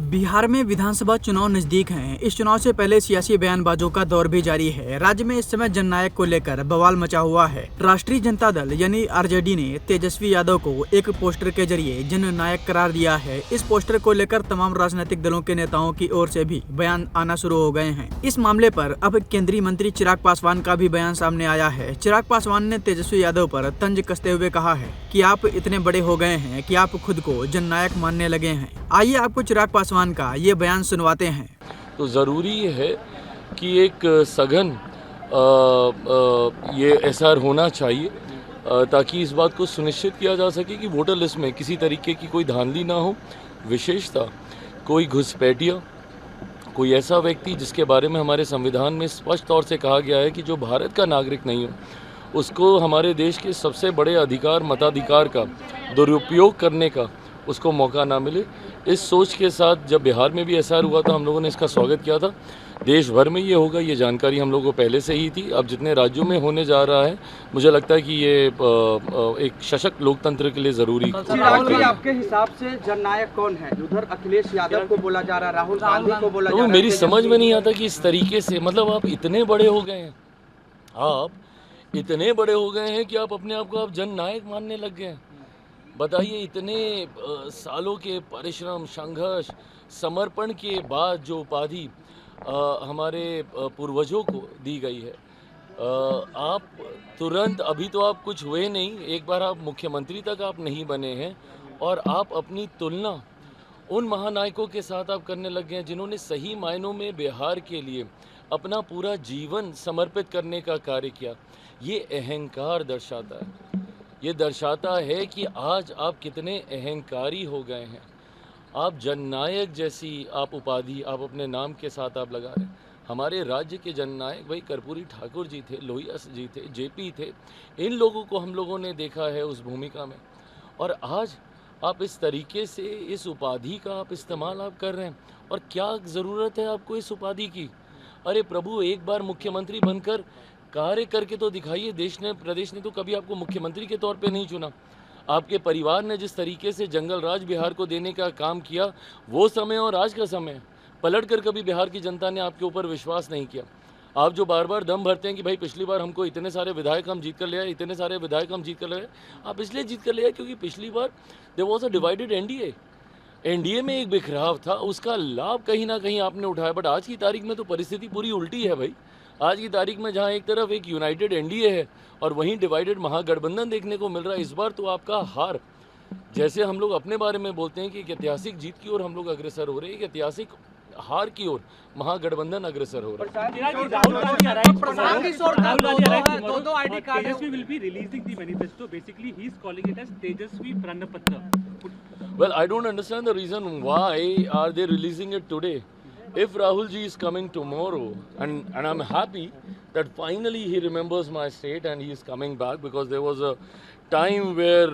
बिहार में विधानसभा चुनाव नजदीक हैं। इस चुनाव से पहले सियासी बयानबाजों का दौर भी जारी है। राज्य में इस समय जननायक को लेकर बवाल मचा हुआ है। राष्ट्रीय जनता दल यानी आरजेडी ने तेजस्वी यादव को एक पोस्टर के जरिए जननायक करार दिया है। इस पोस्टर को लेकर तमाम राजनीतिक दलों के नेताओं की ओर से भी बयान आना शुरू हो गए हैं। इस मामले पर अब केंद्रीय मंत्री चिराग पासवान का भी बयान सामने आया है। चिराग पासवान ने तेजस्वी यादव पर तंज कसते हुए कहा है कि आप इतने बड़े हो गए हैं कि आप खुद को जननायक मानने लगे हैं। आइए आपको चिराग पासवान का ये बयान सुनवाते हैं। तो ज़रूरी है कि एक सघन ये एसआर होना चाहिए ताकि इस बात को सुनिश्चित किया जा सके कि वोटर लिस्ट में किसी तरीके की कोई धांधली ना हो, विशेषता कोई घुसपैठिया, कोई ऐसा व्यक्ति जिसके बारे में हमारे संविधान में स्पष्ट तौर से कहा गया है कि जो भारत का नागरिक नहीं हो उसको हमारे देश के सबसे बड़े अधिकार मताधिकार का दुरुपयोग करने का उसको मौका ना मिले। इस सोच के साथ जब बिहार में भी एसआर हुआ था हम लोगों ने इसका स्वागत किया था। देश भर में ये होगा, ये जानकारी हम लोगों को पहले से ही थी। अब जितने राज्यों में होने जा रहा है मुझे लगता है कि ये एक सशक्त लोकतंत्र के लिए ज़रूरी है। आपके हिसाब से जननायक कौन है? उधर अखिलेश यादव को बोला जा रहा है, राहुल गांधी को बोला जा रहा है। मेरी समझ में नहीं आता कि इस तरीके से मतलब आप इतने बड़े हो गए हैं, आप इतने बड़े हो गए हैं कि आप अपने आप को आप जननायक मानने लग गए हैं। बताइए, इतने सालों के परिश्रम, संघर्ष, समर्पण के बाद जो उपाधि हमारे पूर्वजों को दी गई है, आप तुरंत अभी तो आप कुछ हुए नहीं, एक बार आप मुख्यमंत्री तक आप नहीं बने हैं और आप अपनी तुलना उन महानायकों के साथ आप करने लग गए हैं जिन्होंने सही मायनों में बिहार के लिए अपना पूरा जीवन समर्पित करने का कार्य किया। ये अहंकार दर्शाता है, ये दर्शाता है कि आज आप कितने अहंकारी हो गए हैं। आप जननायक जैसी आप उपाधि आप अपने नाम के साथ आप लगा रहे हैं। हमारे राज्य के जननायक भाई कर्पूरी ठाकुर जी थे, लोहिया जी थे, जेपी थे। इन लोगों को हम लोगों ने देखा है उस भूमिका में, और आज आप इस तरीके से इस उपाधि का आप इस्तेमाल आप कर रहे हैं। और क्या ज़रूरत है आपको इस उपाधि की? अरे प्रभु, एक बार मुख्यमंत्री बनकर कार्य करके तो दिखाइए। देश ने, प्रदेश ने तो कभी आपको मुख्यमंत्री के तौर पे नहीं चुना। आपके परिवार ने जिस तरीके से जंगल राज बिहार को देने का काम किया, वो समय और आज का समय पलट कर कभी बिहार की जनता ने आपके ऊपर विश्वास नहीं किया। आप जो बार बार दम भरते हैं कि भाई पिछली बार हमको इतने सारे विधायक हम जीत कर ले आए, इतने सारे विधायक हम जीत कर ले आए, आप इसलिए जीत कर ले आए क्योंकि पिछली बार there was a divided NDA में एक बिखराव था, उसका लाभ कहीं ना कहीं आपने उठाया। बट आज की तारीख में तो परिस्थिति पूरी उल्टी है भाई। आज की तारीख में जहां एक तरफ एक यूनाइटेड एनडीए है और वहीं डिवाइडेड महागठबंधन देखने को मिल रहा है। इस बार तो आपका हार, जैसे हम लोग अपने बारे में बोलते हैं कि एक ऐतिहासिक जीत की ओर हम लोग अग्रसर हो रहे हैं, एक ऐतिहासिक हार की ओर महागठबंधन अग्रसर हो रहा है। Well, I don't understand the reason why are they releasing it today. If Rahul ji is coming tomorrow, and I'm happy that finally he remembers my state and he is coming back, because there was a time where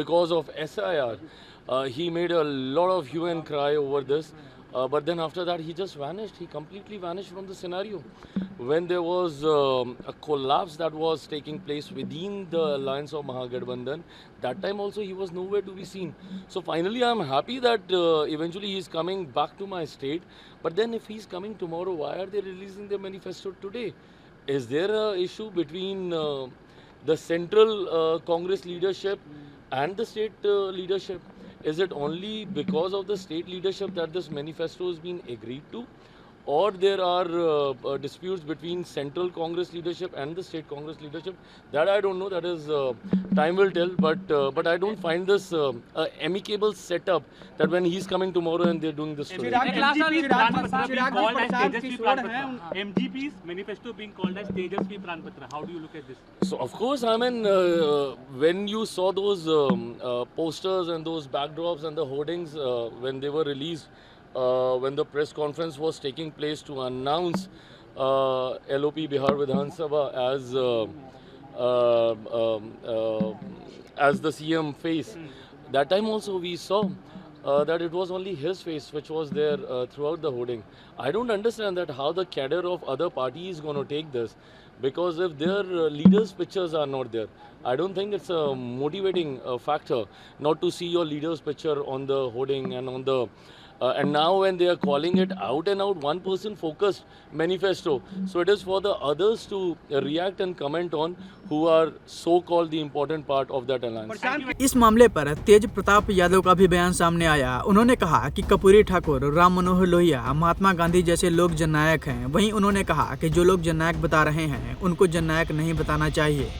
because of SIR he made a lot of hue and cry over this, but then after that he just vanished. He completely vanished from the scenario. When there was a collapse that was taking place within the alliance of Mahagठबंधन, that time also he was nowhere to be seen. So finally I'm happy that eventually he is coming back to my state. But then if he is coming tomorrow, why are they releasing their manifesto today? Is there a issue between the central Congress leadership and the state leadership? Is it only because of the state leadership that this manifesto has been agreed to? Or there are disputes between central Congress leadership and the state Congress leadership? That I don't know. That is time will tell. But I don't find this amicable setup that when he's coming tomorrow and they're doing this today. MGP's manifesto being called as Tejasvi Pranpatra. How do you look at this? So of course, I mean, when you saw those posters and those backdrops and the hoardings when they were released, when the press conference was taking place to announce LOP Bihar Vidhan Sabha as the CM face, that time also we saw that it was only his face which was there throughout the hoarding. I don't understand that how the cadre of other parties is going to take this, because if their leaders' pictures are not there, I don't think it's a motivating factor not to see your leader's picture on the hoarding and on the And now when they are calling it out and out one person focused manifesto, so it is for the others to react and comment on who are so called the important part of that alliance. इस मामले पर तेज प्रताप यादव का भी बयान सामने आया। उन्होंने कहा कि कर्पूरी ठाकुर, राम मनोहर लोहिया, महात्मा गांधी जैसे लोग जननायक हैं। वहीं उन्होंने कहा कि जो लोग जननायक बता रहे हैं उनको जननायक नहीं बताना चाहिए।